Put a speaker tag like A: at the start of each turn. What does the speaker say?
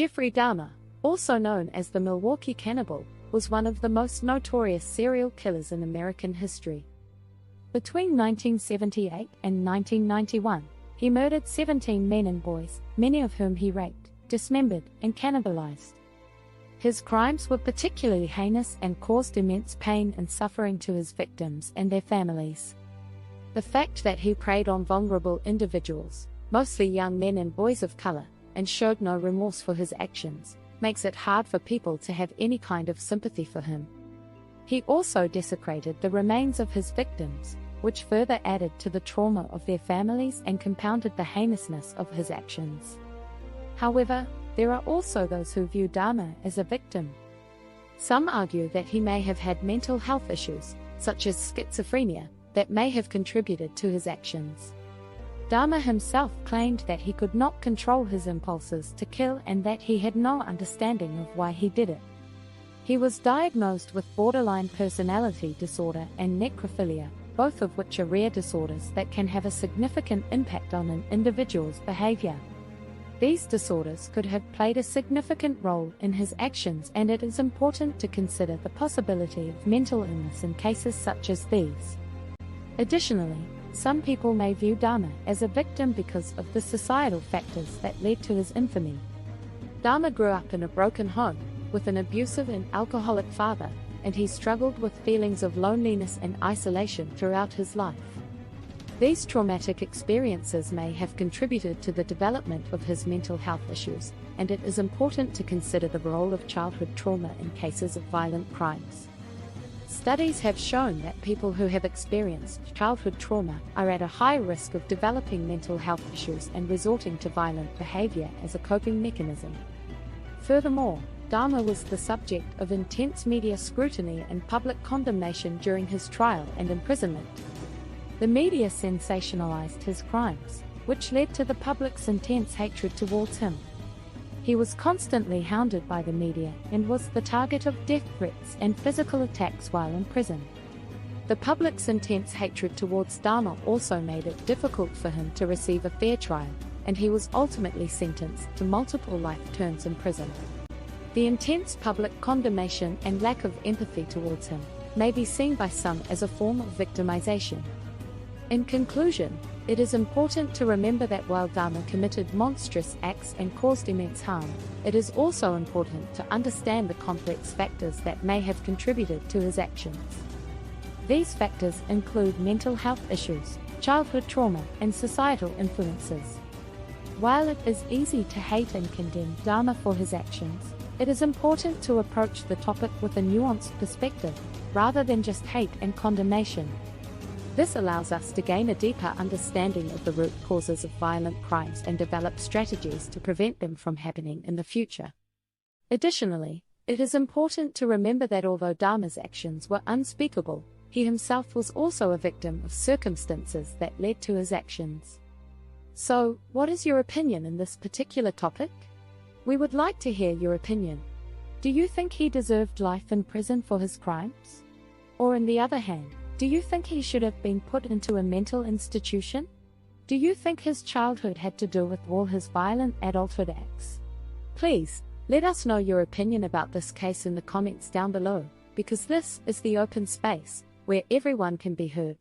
A: Jeffrey Dahmer, also known as the Milwaukee Cannibal, was one of the most notorious serial killers in American history. Between 1978 and 1991, he murdered 17 men and boys, many of whom he raped, dismembered, and cannibalized. His crimes were particularly heinous and caused immense pain and suffering to his victims and their families. The fact that he preyed on vulnerable individuals, mostly young men and boys of color, and showed no remorse for his actions, makes it hard for people to have any kind of sympathy for him. He also desecrated the remains of his victims, which further added to the trauma of their families and compounded the heinousness of his actions. However, there are also those who view Dahmer as a victim. Some argue that he may have had mental health issues, such as schizophrenia, that may have contributed to his actions. Dahmer himself claimed that he could not control his impulses to kill and that he had no understanding of why he did it. He was diagnosed with borderline personality disorder and necrophilia, both of which are rare disorders that can have a significant impact on an individual's behavior. These disorders could have played a significant role in his actions, and it is important to consider the possibility of mental illness in cases such as these. Additionally, some people may view Dahmer as a victim because of the societal factors that led to his infamy. Dahmer grew up in a broken home, with an abusive and alcoholic father, and he struggled with feelings of loneliness and isolation throughout his life. These traumatic experiences may have contributed to the development of his mental health issues, and it is important to consider the role of childhood trauma in cases of violent crimes. Studies have shown that people who have experienced childhood trauma are at a high risk of developing mental health issues and resorting to violent behavior as a coping mechanism. Furthermore, Dahmer was the subject of intense media scrutiny and public condemnation during his trial and imprisonment. The media sensationalized his crimes, which led to the public's intense hatred towards him. He was constantly hounded by the media and was the target of death threats and physical attacks while in prison. The public's intense hatred towards Dahmer also made it difficult for him to receive a fair trial, and he was ultimately sentenced to multiple life terms in prison. The intense public condemnation and lack of empathy towards him may be seen by some as a form of victimization. In conclusion, it is important to remember that while Dahmer committed monstrous acts and caused immense harm, it is also important to understand the complex factors that may have contributed to his actions. These factors include mental health issues, childhood trauma, and societal influences. While it is easy to hate and condemn Dahmer for his actions, it is important to approach the topic with a nuanced perspective, rather than just hate and condemnation. This allows us to gain a deeper understanding of the root causes of violent crimes and develop strategies to prevent them from happening in the future. Additionally, it is important to remember that although Dahmer's actions were unspeakable, he himself was also a victim of circumstances that led to his actions. So, what is your opinion in this particular topic? We would like to hear your opinion. Do you think he deserved life in prison for his crimes? Or on the other hand, do you think he should have been put into a mental institution? Do you think his childhood had to do with all his violent adulthood acts? Please, let us know your opinion about this case in the comments down below, because this is the open space, where everyone can be heard.